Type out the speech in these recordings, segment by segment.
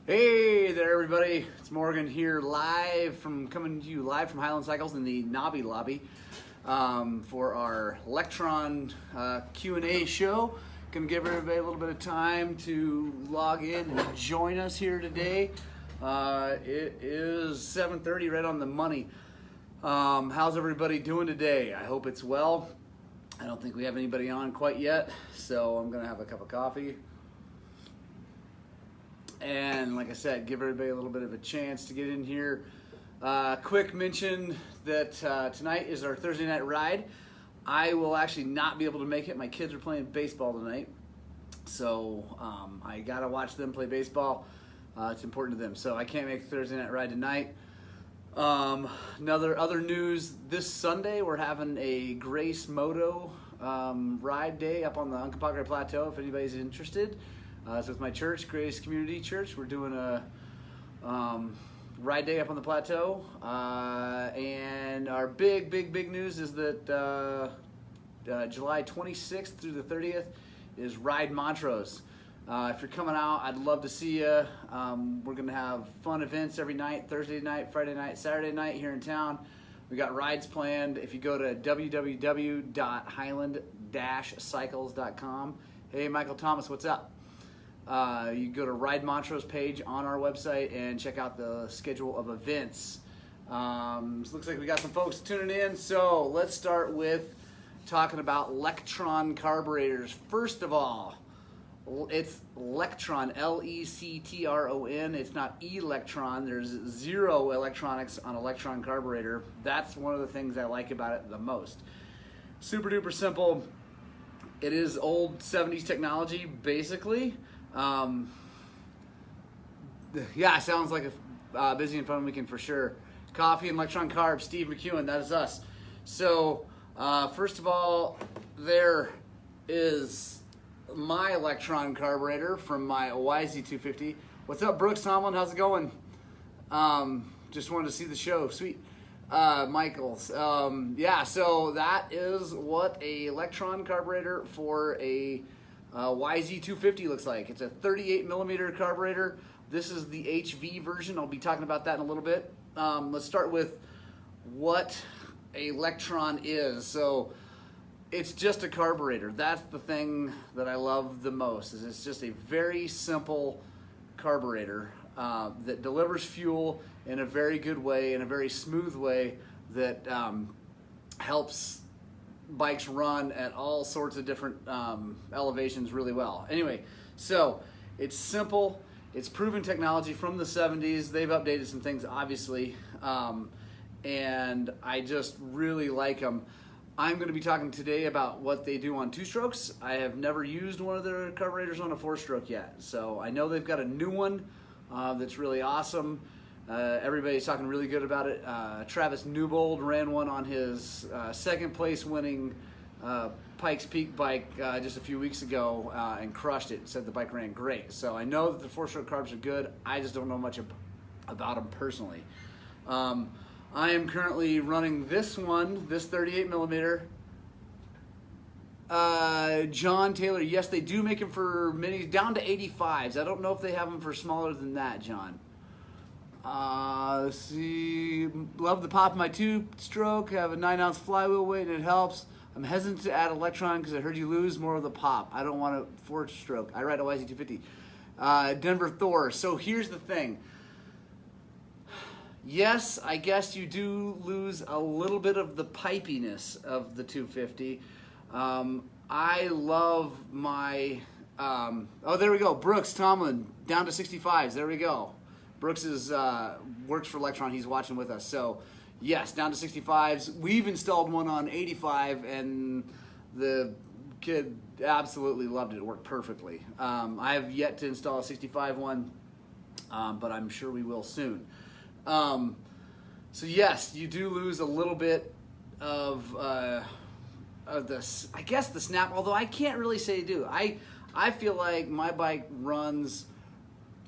Hey there, everybody. It's Morgan here, coming to you live from Highland Cycles in the Nobby Lobby for our Lectron Q&A show. Gonna give everybody a little bit of time to log in and join us here today. It is 7:30, right on the money. How's everybody doing today? I hope it's well. I don't think we have anybody on quite yet, so I'm gonna have a cup of coffee. And like I said, give everybody a little bit of a chance to get in here. Quick mention that tonight is our Thursday night ride. I will actually not be able to make it. My kids are playing baseball tonight. So I gotta watch them play baseball. It's important to them. So I can't make the Thursday night ride tonight. Other news, this Sunday we're having a Grace Moto ride day up on the Uncompahgre Plateau if anybody's interested. It's with my church, Grace Community Church. We're doing a ride day up on the plateau. And our big news is that July 26th through the 30th is Ride Montrose. If you're coming out, I'd love to see you. We're going to have fun events every night, Thursday night, Friday night, Saturday night here in town. We got rides planned. If you go to www.highland-cycles.com. Hey, Michael Thomas, what's up? You go to Ride Montrose page on our website and check out the schedule of events. Looks like we got some folks tuning in, so let's start with talking about Lectron carburetors. First of all, it's Lectron, L-E-C-T-R-O-N. It's not Electron. There's zero electronics on a Lectron carburetor. That's one of the things I like about it the most. Super duper simple. It is old 70s technology, basically. Yeah, sounds like a busy and fun weekend for sure. Coffee and Lectron Carbs, Steve McEwen, that is us. So, first of all, there is my Lectron carburetor from my YZ250. What's up, Brooks Tomlin? How's it going? Just wanted to see the show. Sweet. Michaels. Yeah, so that is what a Lectron carburetor for a YZ250 looks like. It's a 38 millimeter carburetor. This is the HV version. I'll be talking about that in a little bit. Let's start with what a Lectron is. So it's just a carburetor. That's the thing that I love the most. Is it's just a very simple carburetor that delivers fuel in a very good way, in a very smooth way that helps bikes run at all sorts of different elevations really well. Anyway, so it's simple. It's proven technology from the 70s. They've updated some things, obviously, and I just really like them. I'm going to be talking today about what they do on two-strokes. I have never used one of their carburetors on a four-stroke yet, so I know they've got a new one that's really awesome. Everybody's talking really good about it. Travis Newbold ran one on his second place winning Pikes Peak bike just a few weeks ago and crushed it. Said the bike ran great. So I know that the four-stroke carbs are good. I just don't know much about them personally. I am currently running this one, this 38 millimeter. John Taylor, yes, they do make them for minis down to 85s. I don't know if they have them for smaller than that, John. Let's see. Love the pop of my two-stroke. Have a 9-ounce flywheel weight and it helps. I'm hesitant to add Electron because I heard you lose more of the pop. I don't want a four-stroke. I ride a YZ250. Denver Thor. So here's the thing. Yes, I guess you do lose a little bit of the pipiness of the 250. I love my... oh, there we go. Brooks Tomlin, down to 65s. There we go. Brooks is works for Lectron. He's watching with us. So, yes, down to 65s. We've installed one on 85, and the kid absolutely loved it. It worked perfectly. I have yet to install a 65 one, but I'm sure we will soon. So, yes, you do lose a little bit of this, I guess, the snap, although I can't really say you do. I feel like my bike runs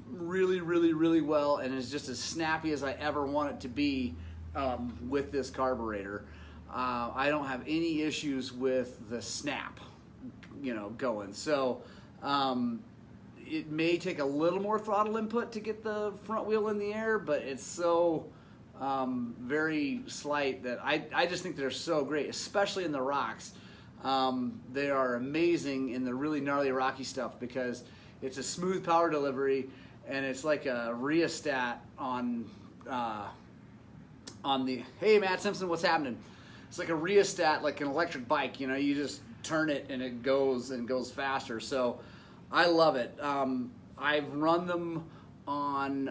really well and is just as snappy as I ever want it to be with this carburetor. I don't have any issues with the snap, going. So it may take a little more throttle input to get the front wheel in the air, but it's so very slight that I just think they're so great, especially in the rocks. They are amazing in the really gnarly rocky stuff because it's a smooth power delivery, and it's like a rheostat on the, hey Matt Simpson, what's happening? It's like a rheostat, like an electric bike, you know, you just turn it and it goes faster. So I love it. I've run them on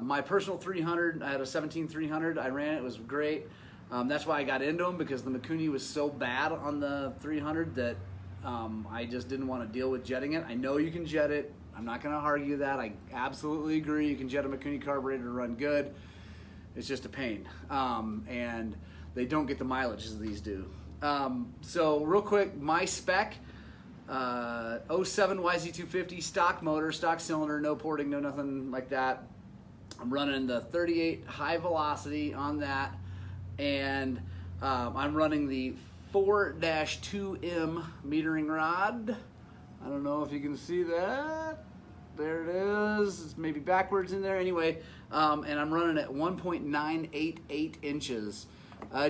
my personal 300. I had a 17-300. I ran it. It was great. That's why I got into them, because the Mikuni was so bad on the 300 that I just didn't want to deal with jetting it. I know you can jet it. I'm not going to argue that. I absolutely agree. You can jet a Mikuni carburetor to run good. It's just a pain. And they don't get the mileage as these do. So real quick, my spec, 07 YZ250 stock motor, stock cylinder, no porting, no nothing like that. I'm running the 38 high velocity on that, and I'm running the 4-2M metering rod. I don't know if you can see that. There it is. It's maybe backwards in there. Anyway, and I'm running at 1.988 inches.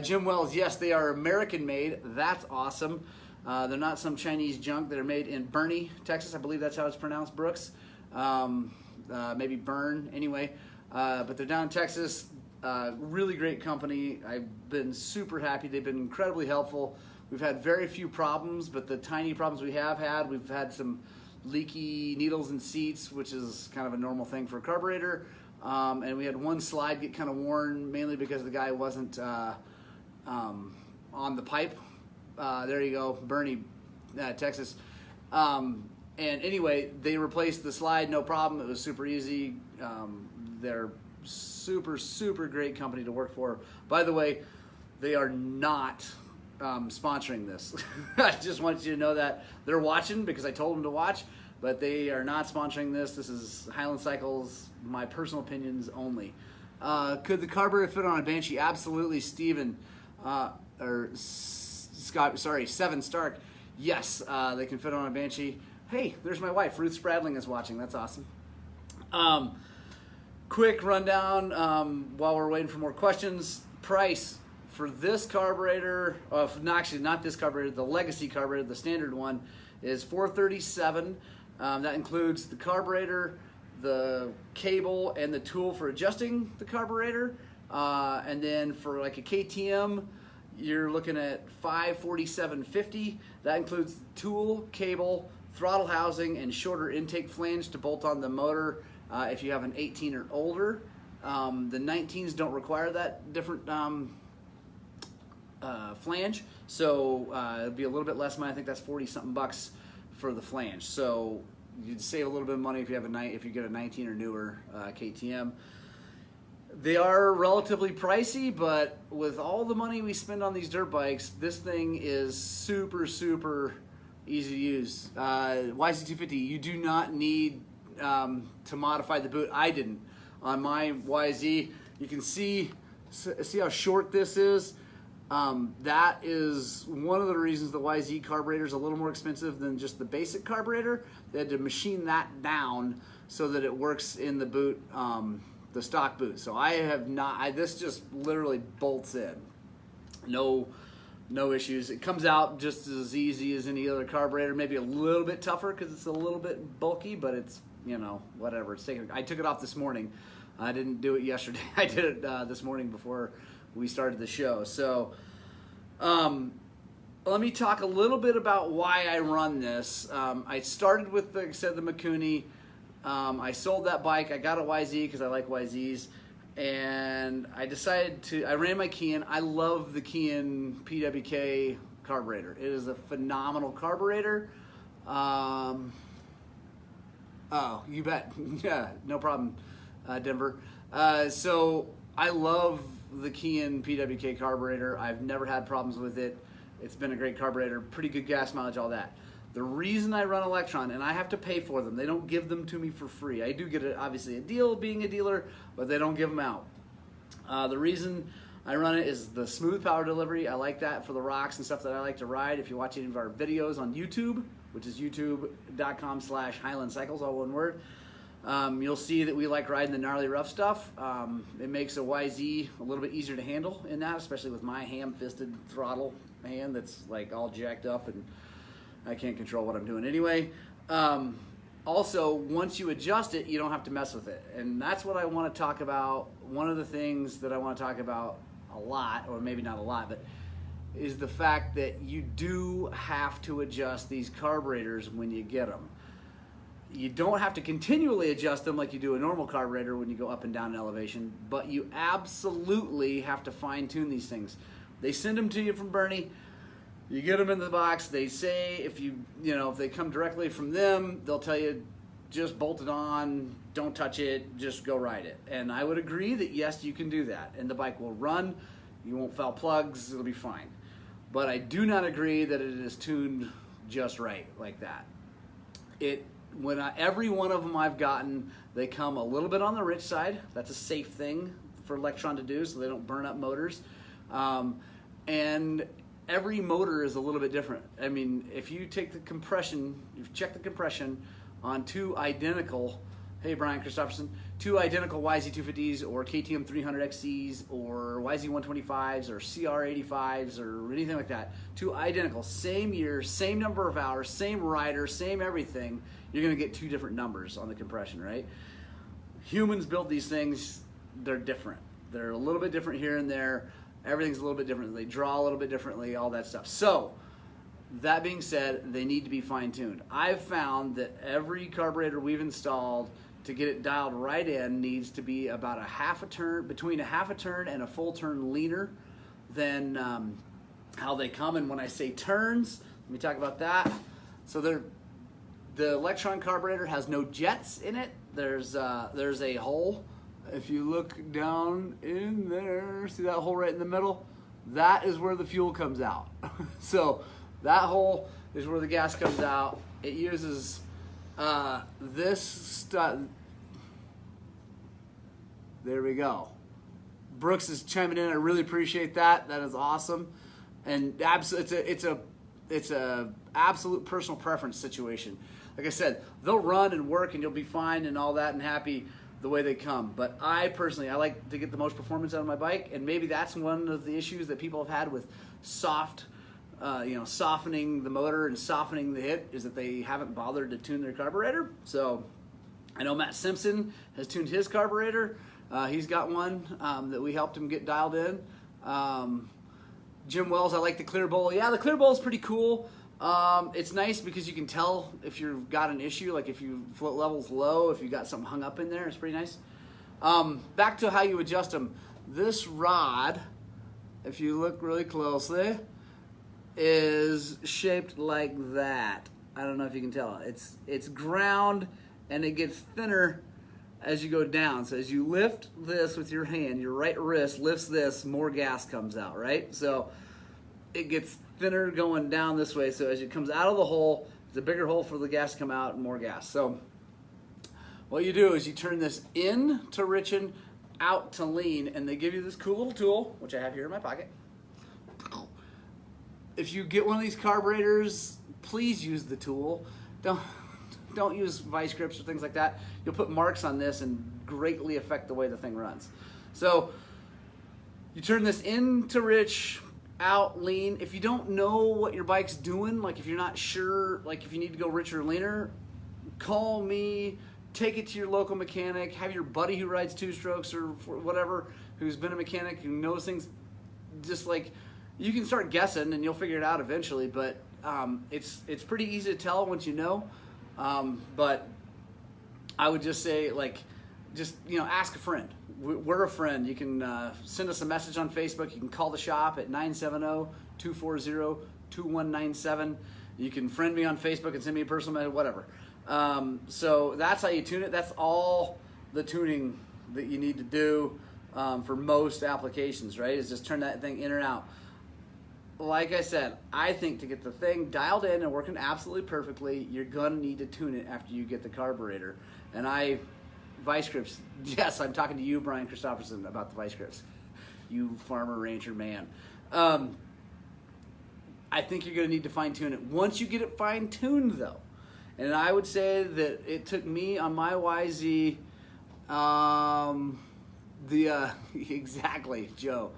Jim Wells, yes, they are American made. That's awesome. They're not some Chinese junk. They're made in Boerne, Texas. I believe that's how it's pronounced, Brooks. Maybe Bern, anyway. But they're down in Texas. Really great company. I've been super happy. They've been incredibly helpful. We've had very few problems, but the tiny problems we have had, we've had some leaky needles and seats, which is kind of a normal thing for a carburetor. And we had one slide get kind of worn, mainly because the guy wasn't on the pipe. There you go, Boerne, Texas. And anyway, they replaced the slide, no problem. It was super easy. They're super great company to work for. By the way, they are not sponsoring this. I just want you to know that. They're watching because I told them to watch, but they are not sponsoring this. This is Highland Cycles, my personal opinions only. Could the carburetor fit on a Banshee? Absolutely, Steven. Or Scott, sorry, Seven Stark. Yes, they can fit on a Banshee. Hey, there's my wife. Ruth Spradling is watching. That's awesome. Quick rundown while we're waiting for more questions. Price for this carburetor, no, actually not this carburetor, the Legacy carburetor, the standard one, is $437. That includes the carburetor, the cable, and the tool for adjusting the carburetor. And then for like a KTM, you're looking at $547.50. That includes the tool, cable, throttle housing, and shorter intake flange to bolt on the motor if you have an 18 or older. The 19s don't require that different flange, so it'll be a little bit less money. I think that's 40 something bucks for the flange. So you'd save a little bit of money if you have if you get a 19 or newer KTM. They are relatively pricey, but with all the money we spend on these dirt bikes, this thing is super easy to use. YZ250, you do not need to modify the boot. I didn't. On my YZ, you can see how short this is. That is one of the reasons the YZ carburetor is a little more expensive than just the basic carburetor. They had to machine that down so that it works in the boot, the stock boot. So I have not, this just literally bolts in. No issues. It comes out just as easy as any other carburetor, maybe a little bit tougher because it's a little bit bulky, but it's, you know, whatever. It's taken. I took it off this morning. I didn't do it yesterday. I did it this morning before we started the show. So let me talk a little bit about why I run this. I started with, like I said, the Mikuni. I sold that bike. I got a YZ because I like YZs. And I decided I ran my Kian. I love the Kian PWK carburetor. It is a phenomenal carburetor. Oh, you bet. Yeah, no problem, Denver. So I love the Kian PWK carburetor. I've never had problems with it. It's been a great carburetor, pretty good gas mileage, all that. The reason I run Lectron, and I have to pay for them, they don't give them to me for free. I do get, obviously, a deal being a dealer, but they don't give them out. The reason I run it is the smooth power delivery. I like that for the rocks and stuff that I like to ride. If you watch any of our videos on YouTube, which is youtube.com/Highland Cycles, all one word. You'll see that we like riding the gnarly rough stuff. It makes a YZ a little bit easier to handle in that, especially with my ham-fisted throttle hand that's like all jacked up and I can't control what I'm doing anyway. Also, once you adjust it, you don't have to mess with it. And that's what I want to talk about. One of the things that I want to talk about a lot, or maybe not a lot, but is the fact that you do have to adjust these carburetors when you get them. You don't have to continually adjust them like you do a normal carburetor when you go up and down in elevation, but you absolutely have to fine tune these things. They send them to you from Bernie. You get them in the box. They say if they come directly from them, they'll tell you just bolt it on, don't touch it, just go ride it. And I would agree that yes, you can do that, and the bike will run. You won't foul plugs. It'll be fine. But I do not agree that it is tuned just right like that. Every one of them I've gotten, they come a little bit on the rich side. That's a safe thing for Lectron to do, so they don't burn up motors. And every motor is a little bit different. I mean, if you take the compression, you've checked the compression on two identical, hey Brian Christopherson, two identical YZ250s or KTM 300XCs or YZ125s or CR85s or anything like that, two identical, same year, same number of hours, same rider, same everything, you're gonna get two different numbers on the compression, right? Humans build these things, they're different. They're a little bit different here and there. Everything's a little bit different. They draw a little bit differently, all that stuff. So, that being said, they need to be fine-tuned. I've found that every carburetor we've installed to get it dialed right in needs to be about between a half a turn and a full turn leaner than how they come. And when I say turns, let me talk about that. So the Lectron carburetor has no jets in it. There's a hole. If you look down in there, see that hole right in the middle? That is where the fuel comes out. So that hole is where the gas comes out. It uses this stuff. There we go. Brooks is chiming in. I really appreciate that. That is awesome. And it's a absolute personal preference situation. Like I said, they'll run and work and you'll be fine and all that and happy the way they come. But I personally, I like to get the most performance out of my bike, and maybe that's one of the issues that people have had with softening the motor and softening the hit, is that they haven't bothered to tune their carburetor. So I know Matt Simpson has tuned his carburetor. He's got one that we helped him get dialed in. Jim Wells, I like the clear bowl. Yeah, the clear bowl is pretty cool. It's nice because you can tell if you've got an issue, like if you float level's low, if you got something hung up in there, it's pretty nice. Back to how you adjust them. This rod, if you look really closely, is shaped like that. I don't know if you can tell. It's ground and it gets thinner as you go down. So as you lift this with your hand, your right wrist lifts this, more gas comes out, right? So it gets thinner going down this way, so as it comes out of the hole, it's a bigger hole for the gas to come out and more gas. So what you do is you turn this in to richen, out to lean, and they give you this cool little tool, which I have here in my pocket. If you get one of these carburetors, please use the tool. Don't use vice grips or things like that. You'll put marks on this and greatly affect the way the thing runs. So you turn this in to rich, out, lean. If you don't know what your bike's doing, like if you're not sure, like if you need to go richer or leaner, call me, take it to your local mechanic, have your buddy who rides two strokes or whatever, who's been a mechanic, who knows things, just like, you can start guessing and you'll figure it out eventually, but it's pretty easy to tell once you know. But I would just say, ask a friend. We're a friend. You can send us a message on Facebook. You can call the shop at 970-240-2197. You can friend me on Facebook and send me a personal message, whatever. So that's how you tune it. That's all the tuning that you need to do for most applications, right? Is just turn that thing in and out. Like I said, I think to get the thing dialed in and working absolutely perfectly, you're going to need to tune it after you get the carburetor. And vice grips, yes, I'm talking to you, Brian Christopherson, about the vice grips. You farmer, rancher man. I think you're going to need to fine tune it. Once you get it fine tuned though, and I would say that it took me on my YZ, exactly, Joe.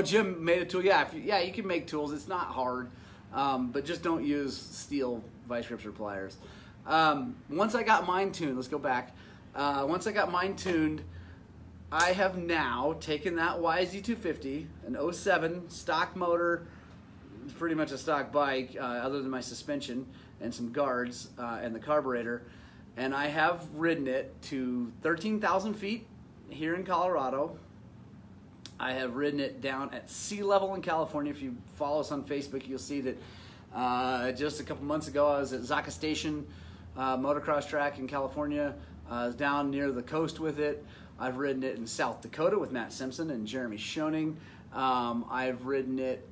Jim made a tool. Yeah, you can make tools. It's not hard, but just don't use steel vice grips or pliers. Once I got mine tuned, let's go back. Once I got mine tuned, I have now taken that YZ250, an 07 stock motor, pretty much a stock bike, other than my suspension and some guards and the carburetor, and I have ridden it to 13,000 feet here in Colorado. I have ridden it down at sea level in California. If you follow us on Facebook, you'll see that just a couple months ago I was at Zaka Station motocross track in California. I was down near the coast with it. I've ridden it in South Dakota with Matt Simpson and Jeremy Schoening. I've ridden it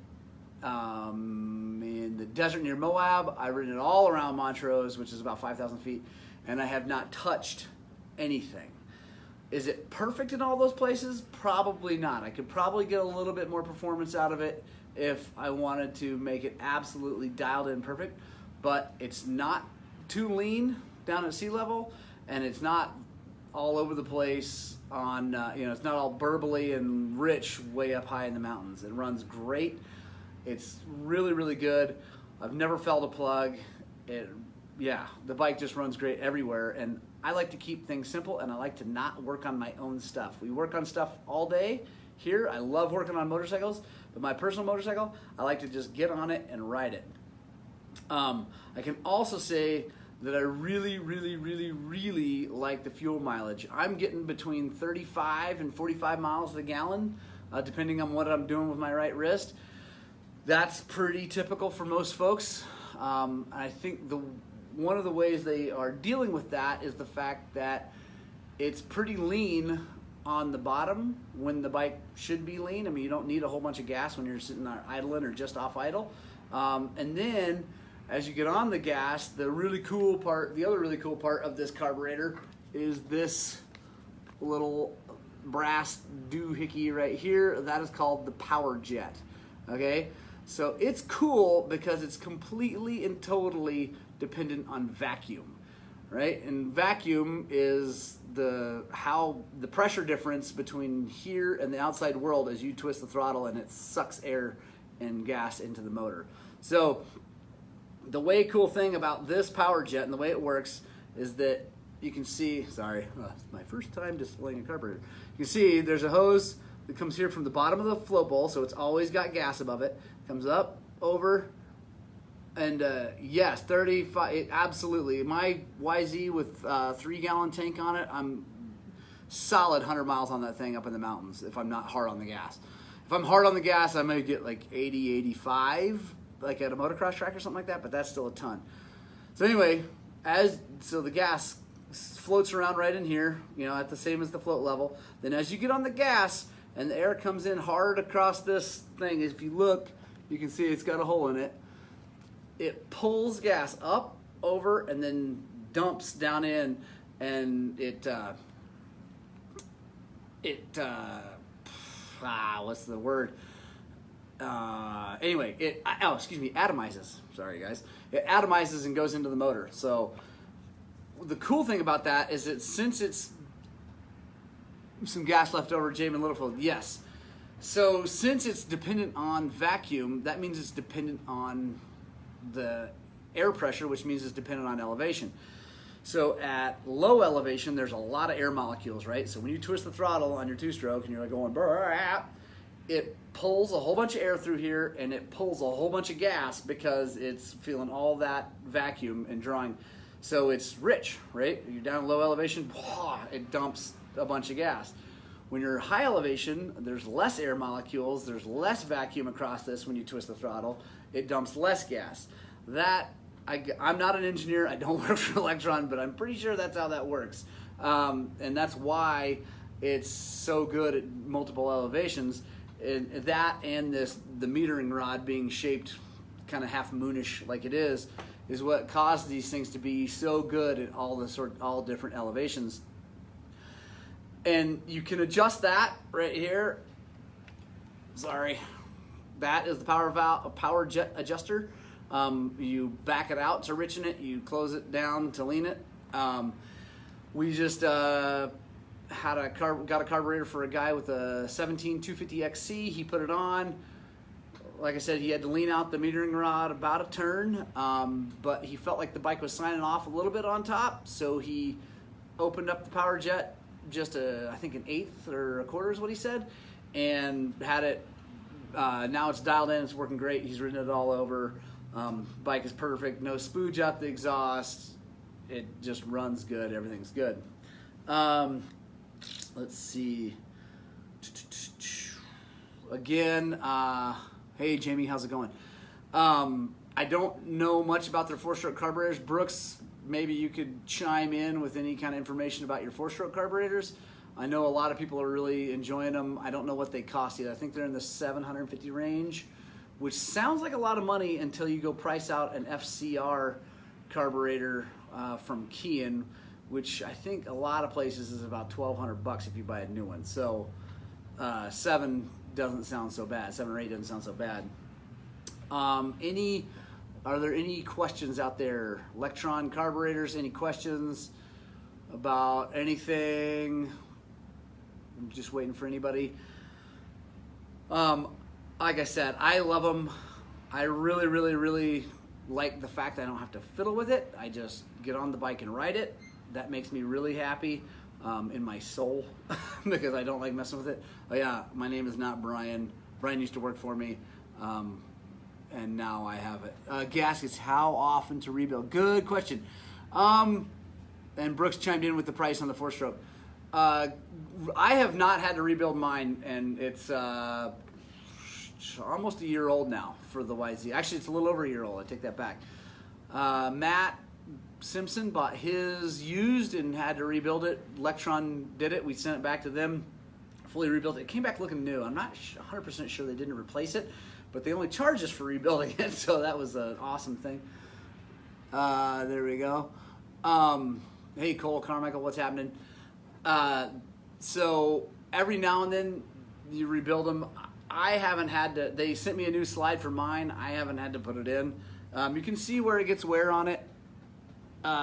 in the desert near Moab. I've ridden it all around Montrose, which is about 5,000 feet, and I have not touched anything. Is it perfect in all those places? Probably not. I could probably get a little bit more performance out of it if I wanted to make it absolutely dialed in perfect, but it's not too lean down at sea level, and it's not all over the place on, it's not all burbly and rich way up high in the mountains. It runs great. It's really, really good. I've never felt a plug. The bike just runs great everywhere, and I like to keep things simple, and I like to not work on my own stuff. We work on stuff all day here. I love working on motorcycles, but my personal motorcycle, I like to just get on it and ride it. I can also say that I really, really, really, really like the fuel mileage. I'm getting between 35 and 45 miles a gallon, depending on what I'm doing with my right wrist. That's pretty typical for most folks. I think one of the ways they are dealing with that is the fact that it's pretty lean on the bottom when the bike should be lean. I mean, you don't need a whole bunch of gas when you're sitting there idling or just off idle. And then as you get on the gas, the other really cool part of this carburetor is this little brass doohickey right here. That is called the power jet. Okay? So it's cool because it's completely and totally dependent on vacuum, right? And vacuum is the pressure difference between here and the outside world as you twist the throttle and it sucks air and gas into the motor. So the cool thing about this power jet and the way it works is that you can see, it's my first time displaying a carburetor. You can see there's a hose that comes here from the bottom of the float bowl, so it's always got gas above it. Comes up, over, and yes, 35, absolutely. My YZ with 3-gallon tank on it, I'm solid 100 miles on that thing up in the mountains if I'm not hard on the gas. If I'm hard on the gas, I may get like 80, 85, like at a motocross track or something like that, but that's still a ton. So anyway, the gas floats around right in here, at the same as the float level. Then as you get on the gas and the air comes in hard across this thing, if you look, you can see it's got a hole in it. It pulls gas up, over, and then dumps down in, and what's the word? It atomizes. Sorry, guys. It atomizes and goes into the motor. So the cool thing about that is that since it's some gas left over, Jamin Littlefield, yes. So since it's dependent on vacuum, that means it's dependent on the air pressure, which means it's dependent on elevation. So at low elevation, there's a lot of air molecules, right? So when you twist the throttle on your two-stroke and you're like going, it pulls a whole bunch of air through here and it pulls a whole bunch of gas because it's feeling all that vacuum and drawing. So it's rich, right? You're down at low elevation, it dumps a bunch of gas. When you're high elevation, there's less air molecules, there's less vacuum across this when you twist the throttle, it dumps less gas. I'm not an engineer, I don't work for Lectron, but I'm pretty sure that's how that works. And that's why it's so good at multiple elevations. And that and the metering rod being shaped kind of half moonish like it is what caused these things to be so good at all different elevations. And you can adjust that right here. Sorry. that is the power jet adjuster. You back it out to richen it, you close it down to lean it. We just got a carburetor for a guy with a 17 250XC. He put it on. Like I said, he had to lean out the metering rod about a turn, but he felt like the bike was signing off a little bit on top, so he opened up the power jet just I think an eighth or a quarter is what he said, and had it. Now it's dialed in, it's working great. He's ridden it all over. Bike is perfect, no spooge out the exhaust. It just runs good, everything's good. Let's see. Again, hey Jamie, how's it going? I don't know much about their 4-stroke carburetors. Brooks, maybe you could chime in with any kind of information about your 4-stroke carburetors. I know a lot of people are really enjoying them. I don't know what they cost yet. I think they're in the $750 range, which sounds like a lot of money until you go price out an FCR carburetor from Kean, which I think a lot of places is about $1,200 if you buy a new one. So 7 doesn't sound so bad. 7 or 8 doesn't sound so bad. Are there any questions out there? Lectron carburetors, any questions about anything? I'm just waiting for anybody. Like I said, I love them. I really, really, really like the fact that I don't have to fiddle with it. I just get on the bike and ride it. That makes me really happy in my soul because I don't like messing with it. Oh yeah, my name is not Brian. Brian used to work for me, and now I have it. Gaskets, how often to rebuild? Good question. And Brooks chimed in with the price on the 4-stroke. I have not had to rebuild mine, and it's almost a year old now for the YZ. Actually, it's a little over a year old. I take that back. Matt Simpson bought his used and had to rebuild it. Lectron did it. We sent it back to them, fully rebuilt it. It came back looking new. I'm not 100% sure they didn't replace it, but they only charged us for rebuilding it, so that was an awesome thing. There we go. Hey, Cole Carmichael, what's happening? So every now and then you rebuild them. I haven't had to. They sent me a new slide for mine. I haven't had to put it in. You can see where it gets wear on it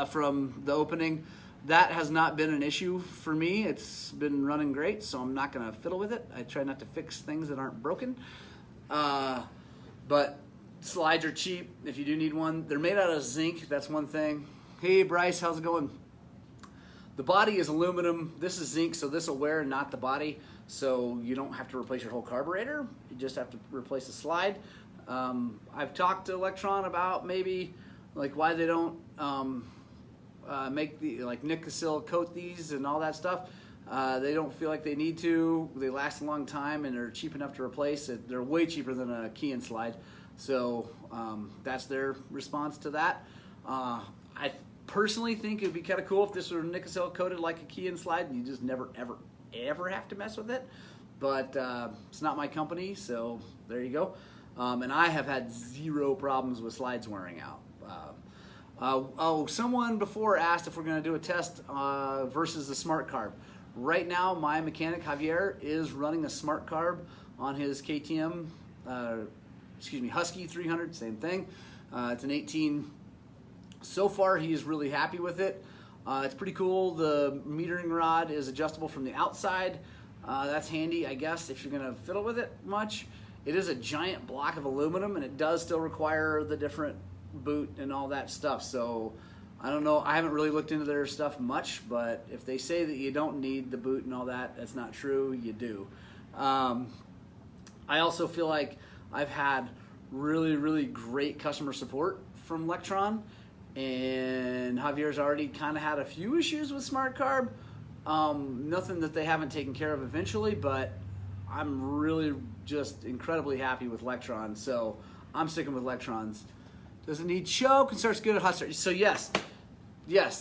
from the opening. That has not been an issue for me. It's been running great, so I'm not going to fiddle with it. I try not to fix things that aren't broken. But slides are cheap if you do need one. They're made out of zinc. That's one thing. Hey, Bryce, how's it going? The body is aluminum. This is zinc, so this will wear, not the body. So you don't have to replace your whole carburetor. You just have to replace the slide. I've talked to Lectron about maybe like why they don't make the Nicosil coat these and all that stuff. They don't feel like they need to. They last a long time and they're cheap enough to replace it. They're way cheaper than a key and slide. So that's their response to that. I personally think it would be kind of cool if this were Nicosil coated like a key and slide and you just never, ever, ever have to mess with it. But it's not my company, so there you go. And I have had zero problems with slides wearing out. Someone before asked if we're going to do a test versus the SmartCarb. Right now, my mechanic, Javier, is running a SmartCarb on his KTM, Husky 300, same thing. It's an 18. So far, he is really happy with it. It's pretty cool. The metering rod is adjustable from the outside. That's handy, I guess, if you're going to fiddle with it much. It is a giant block of aluminum, and it does still require the different boot and all that stuff. So I don't know. I haven't really looked into their stuff much, but if they say that you don't need the boot and all that, that's not true. You do. I also feel like I've had really, really great customer support from Lectron, and Javier's already kind of had a few issues with SmartCarb. Nothing that they haven't taken care of eventually, but I'm really just incredibly happy with Lectron, so I'm sticking with Lectrons. Does it need choke and starts good at hot start? So yes,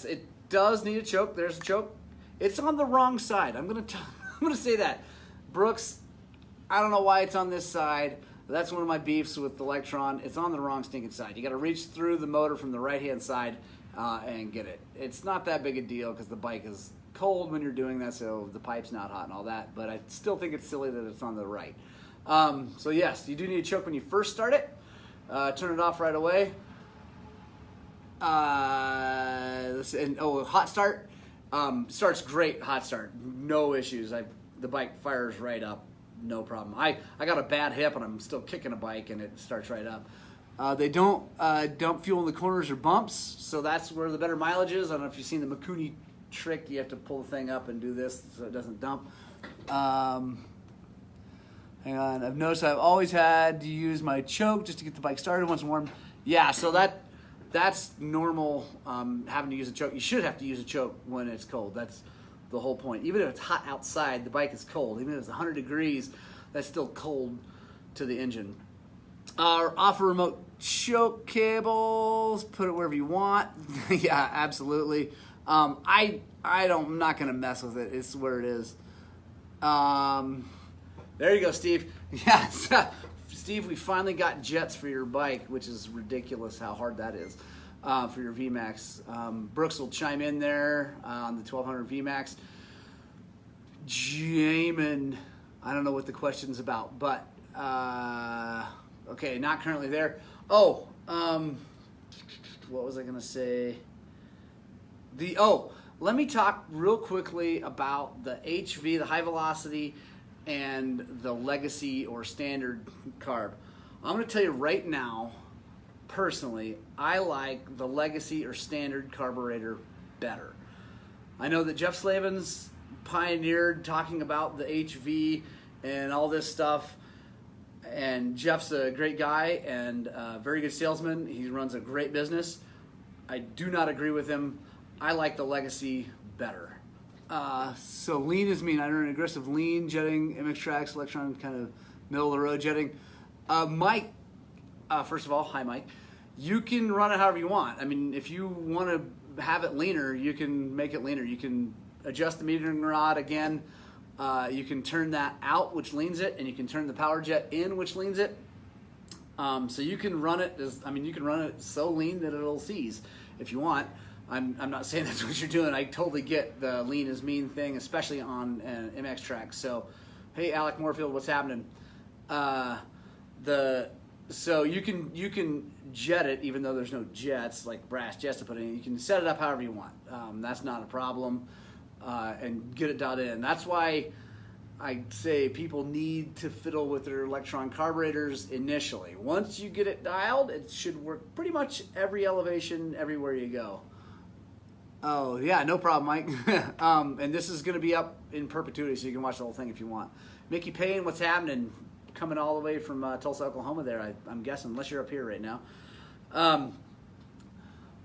it does need a choke. There's a choke. It's on the wrong side. I'm gonna say that. Brooks, I don't know why it's on this side. That's one of my beefs with the Lectron. It's on the wrong stinking side. You got to reach through the motor from the right-hand side and get it. It's not that big a deal because the bike is cold when you're doing that, so the pipe's not hot and all that, but I still think it's silly that it's on the right. So yes, you do need a choke when you first start it. Turn it off right away. Hot start. Starts great, hot start. No issues. The bike fires right up. No problem. I got a bad hip and I'm still kicking a bike and it starts right up. They don't dump fuel in the corners or bumps, so that's where the better mileage is. I don't know if you've seen the Mikuni trick. You have to pull the thing up and do this so it doesn't dump. Hang on. I've noticed I've always had to use my choke just to get the bike started once warm. Yeah, so that's normal, having to use a choke. You should have to use a choke when it's cold. That's the whole point. Even if it's hot outside, the bike is cold. Even if it's 100 degrees, that's still cold to the engine. Offer remote choke cables. Put it wherever you want. Yeah, absolutely. I'm not gonna mess with it. It's where it is. There you go, Steve. Yes, Steve, we finally got jets for your bike, which is ridiculous how hard that is for your VMAX. Brooks will chime in there on the 1200 VMAX. Jamin, I don't know what the question's about, but okay, not currently there. Oh, what was I gonna say? Let me talk real quickly about the HV, the high velocity, and the legacy or standard carb. I'm going to tell you right now, personally, I like the legacy or standard carburetor better. I know that Jeff Slavin's pioneered talking about the HV and all this stuff, and Jeff's a great guy and a very good salesman. He runs a great business. I do not agree with him. I like the legacy better. So lean is mean. I run aggressive lean, jetting, MX tracks, Lectron, kind of middle of the road jetting. Mike, first of all, hi Mike. You can run it however you want. I mean, if you want to have it leaner, you can make it leaner. You can adjust the metering rod again. You can turn that out, which leans it, and you can turn the power jet in, which leans it. So you can run it you can run it so lean that it'll seize if you want. I'm not saying that's what you're doing. I totally get the lean is mean thing, especially on an MX track. So, hey, Alec Moorfield, what's happening? So you can jet it, even though there's no jets, like brass jets to put in. You can set it up however you want. That's not a problem, and get it dialed in. That's why I say people need to fiddle with their Lectron carburetors initially. Once you get it dialed, it should work pretty much every elevation, everywhere you go. Oh, yeah, no problem, Mike. And this is going to be up in perpetuity, so you can watch the whole thing if you want. Mickey Payne, what's happening? Coming all the way from Tulsa, Oklahoma there, I'm guessing, unless you're up here right now.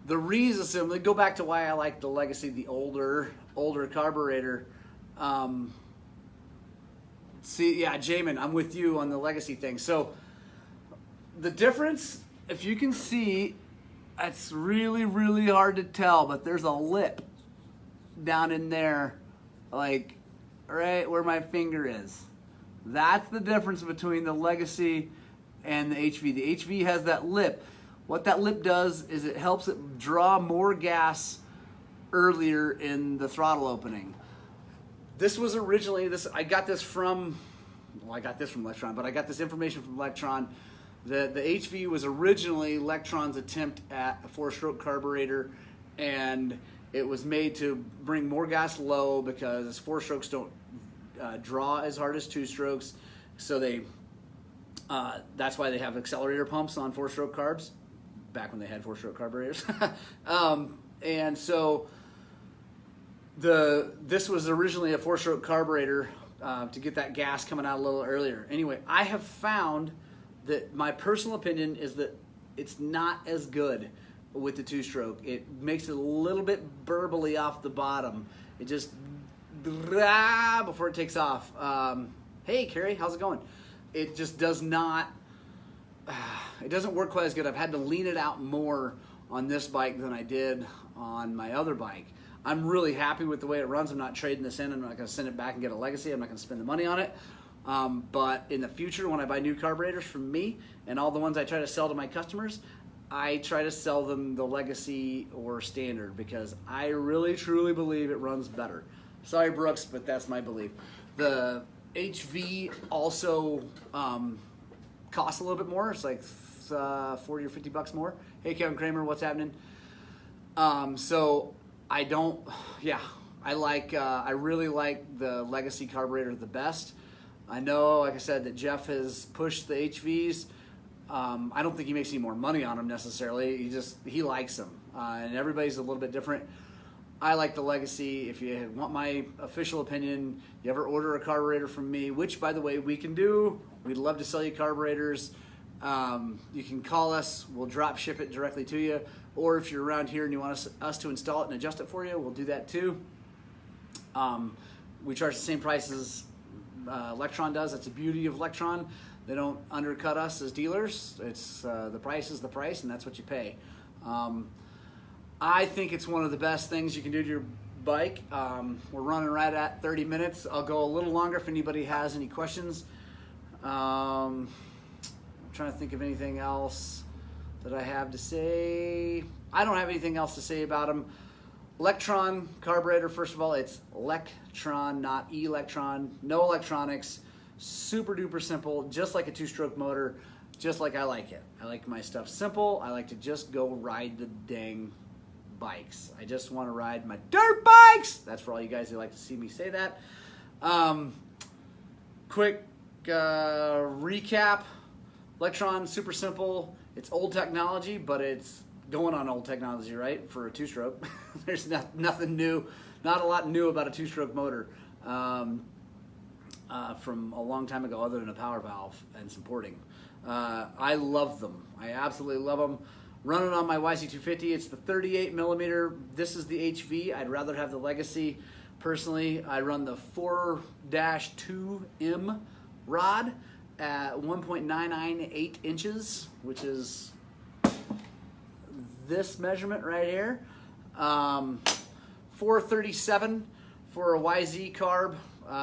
The reason, go back to why I like the Legacy, the older carburetor. Jamin, I'm with you on the Legacy thing. So the difference, if you can see, it's really, really hard to tell, but there's a lip down in there, like right where my finger is. That's the difference between the Legacy and the HV. The HV has that lip. What that lip does is it helps it draw more gas earlier in the throttle opening. This was originally, I got this from Lectron, but I got this information from Lectron. The HV was originally Lectron's attempt at a 4-stroke carburetor, and it was made to bring more gas low because 4-strokes don't draw as hard as 2-strokes. So that's why they have accelerator pumps on 4-stroke carbs, back when they had 4-stroke carburetors. And so this was originally a 4-stroke carburetor to get that gas coming out a little earlier. Anyway, I have found that my personal opinion is that it's not as good with the 2-stroke. It makes it a little bit burbly off the bottom. It just before it takes off. Hey Carrie, how's it going? It just does not. It doesn't work quite as good. I've had to lean it out more on this bike than I did on my other bike. I'm really happy with the way it runs. I'm not trading this in. I'm not going to send it back and get a Legacy. I'm not going to spend the money on it. But in the future, when I buy new carburetors from me and all the ones I try to sell to my customers, I try to sell them the Legacy or Standard because I really, truly believe it runs better. Sorry, Brooks, but that's my belief. The HV also costs a little bit more. It's like 40 or 50 bucks more. Hey, Kevin Kramer, what's happening? So I don't, yeah, I really like the Legacy carburetor the best. I know, like I said, that Jeff has pushed the HVs. I don't think he makes any more money on them necessarily. He likes them, and everybody's a little bit different. I like the Legacy. If you want my official opinion, you ever order a carburetor from me, which, by the way, we can do. We'd love to sell you carburetors. You can call us. We'll drop ship it directly to you. Or if you're around here and you want us to install it and adjust it for you, we'll do that too. We charge the same price as Lectron does. That's the beauty of Lectron. They don't undercut us as dealers. It's the price is the price, and that's what you pay. I think it's one of the best things you can do to your bike. We're running right at 30 minutes. I'll go a little longer if anybody has any questions. I'm trying to think of anything else that I have to say. I don't have anything else to say about them. Lectron Carburetor, first of all, it's Lectron, not Electron. No electronics. Super duper simple, just like a two-stroke motor, just like I like it. I like my stuff simple. I like to just go ride the dang bikes. I just want to ride my dirt bikes. That's for all you guys who like to see me say that. Quick recap. Lectron, super simple. It's old technology, but it's going on old technology, right? For a two-stroke. There's nothing new, not a lot new about a two-stroke motor from a long time ago other than a power valve and some porting. I love them. I absolutely love them. Running on my YC250, it's the 38 millimeter. This is the HV. I'd rather have the Legacy. Personally, I run the 4-2M rod at 1.998 inches, which is this measurement right here. 437 for a YZ carb,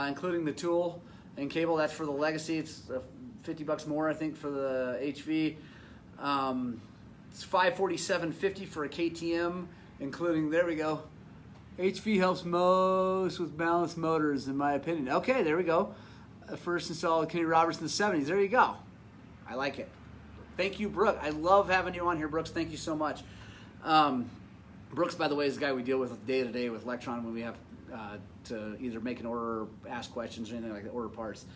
including the tool and cable. That's for the Legacy. It's 50 bucks more, I think, for the HV. It's $547.50 for a KTM, including, there we go. HV helps most with balanced motors, in my opinion. Okay, there we go. First installed Kenny Roberts in the 70s. There you go. I like it. Thank you, Brooke. I love having you on here, Brooks. Thank you so much. Brooks, by the way, is the guy we deal with day to day with Lectron when we have to either make an order or ask questions or anything like that, order parts.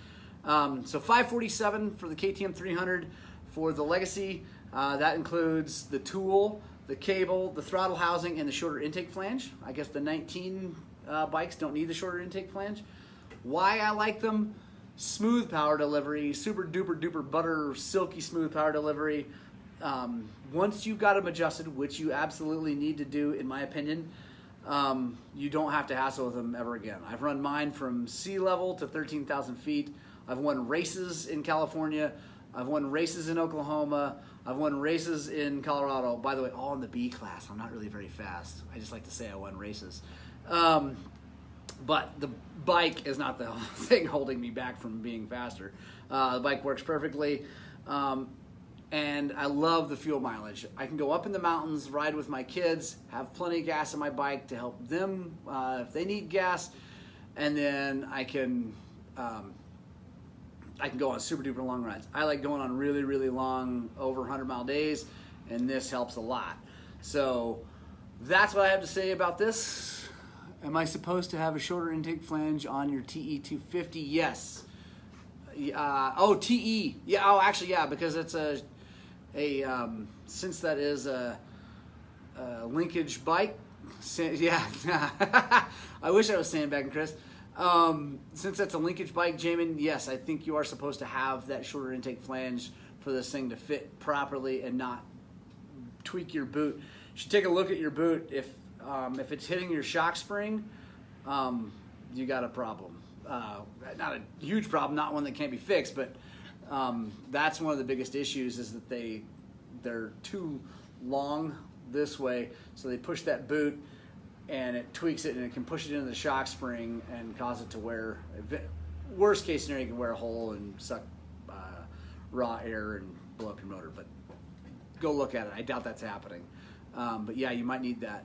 So $547 for the KTM 300. For the Legacy, that includes the tool, the cable, the throttle housing, and the shorter intake flange. I guess the 19 bikes don't need the shorter intake flange. Why I like them? Smooth power delivery, super duper duper butter silky smooth power delivery. Once you've got them adjusted, which you absolutely need to do in my opinion, you don't have to hassle with them ever again. I've run mine from sea level to 13,000 feet. I've won races in California. I've won races in Oklahoma. I've won races in Colorado. By the way, all in the B class. I'm not really very fast. I just like to say I won races. But the bike is not the thing holding me back from being faster. The bike works perfectly. And I love the fuel mileage. I can go up in the mountains, ride with my kids, have plenty of gas on my bike to help them if they need gas. And then I can go on super duper long rides. I like going on really, really long, over 100-mile days, and this helps a lot. So that's what I have to say about this. Am I supposed to have a shorter intake flange on your TE250? Yes. TE. Yeah. Oh, actually, yeah, because it's since that is a linkage bike. Yeah. I wish I was sandbagging, Chris. Since that's a linkage bike, Jamin, yes, I think you are supposed to have that shorter intake flange for this thing to fit properly and not tweak your boot. You should take a look at your boot. If it's hitting your shock spring, you got a problem. Not a huge problem, not one that can't be fixed, but that's one of the biggest issues is that they're too long this way, so they push that boot and it tweaks it and it can push it into the shock spring and cause it to wear. Worst case scenario, you can wear a hole and suck raw air and blow up your motor, but go look at it. I doubt that's happening. But yeah, you might need that.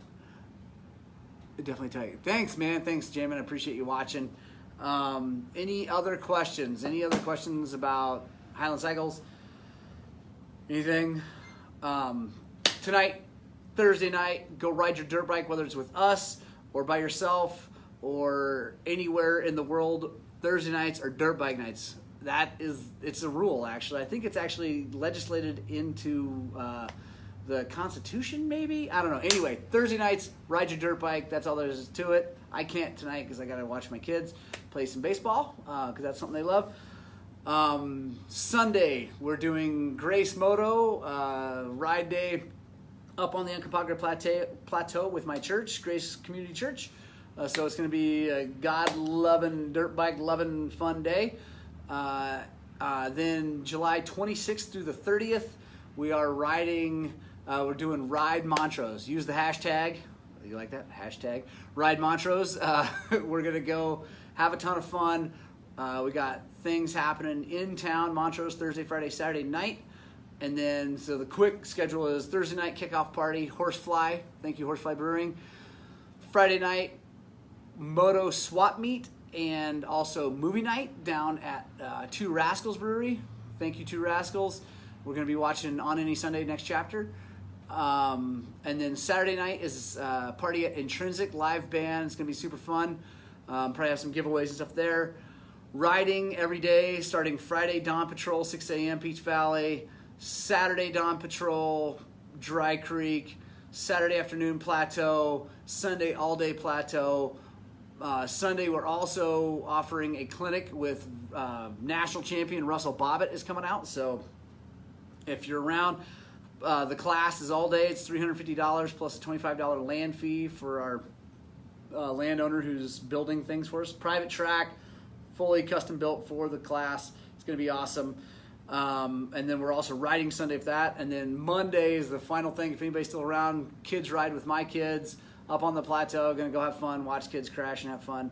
Definitely tell you. Thanks, man. Thanks, Jamin. I appreciate you watching. Any other questions? Any other questions about Highland Cycles? Anything? Tonight, Thursday night, go ride your dirt bike, whether it's with us or by yourself or anywhere in the world. Thursday nights are dirt bike nights. It's a rule, actually. I think it's actually legislated into the Constitution, maybe? I don't know. Anyway, Thursday nights, ride your dirt bike. That's all there is to it. I can't tonight because I got to watch my kids play some baseball because that's something they love. Sunday, we're doing Grace Moto ride day up on the Uncompahgre Plateau with my church, Grace Community Church. So it's going to be a God-loving, dirt bike-loving, fun day. Then July 26th through the 30th, we are riding, we're doing Ride Montrose. Use the hashtag, you like that? Hashtag Ride Montrose. We're going to go have a ton of fun. We got things happening in town, Montrose, Thursday, Friday, Saturday night. And then, so the quick schedule is Thursday night kickoff party, Horsefly. Thank you, Horsefly Brewing. Friday night, Moto Swap Meet and also movie night down at Two Rascals Brewery. Thank you, Two Rascals. We're going to be watching On Any Sunday Next Chapter. And then Saturday night is party at Intrinsic, live band. It's going to be super fun. Probably have some giveaways and stuff there. Riding every day, starting Friday, Dawn Patrol, 6 a.m., Peach Valley. Saturday, Dawn Patrol, Dry Creek. Saturday afternoon, Plateau. Sunday, all-day Plateau. Sunday, we're also offering a clinic with national champion Russell Bobbitt is coming out. So if you're around, the class is all day. It's $350 plus a $25 land fee for our landowner who's building things for us. Private track, fully custom built for the class. It's going to be awesome. And then we're also riding Sunday for that. And then Monday is the final thing. If anybody's still around, kids ride with my kids up on the plateau. Going to go have fun, watch kids crash and have fun,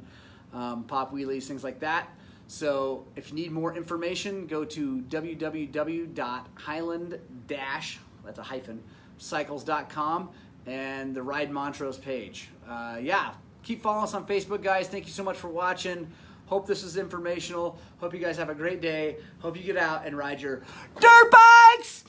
pop wheelies, things like that. So if you need more information, go to www.highland- that's a hyphen, cycles.com and the Ride Montrose page. Yeah, keep following us on Facebook, guys. Thank you so much for watching. Hope this is informational. Hope you guys have a great day. Hope you get out and ride your dirt bikes!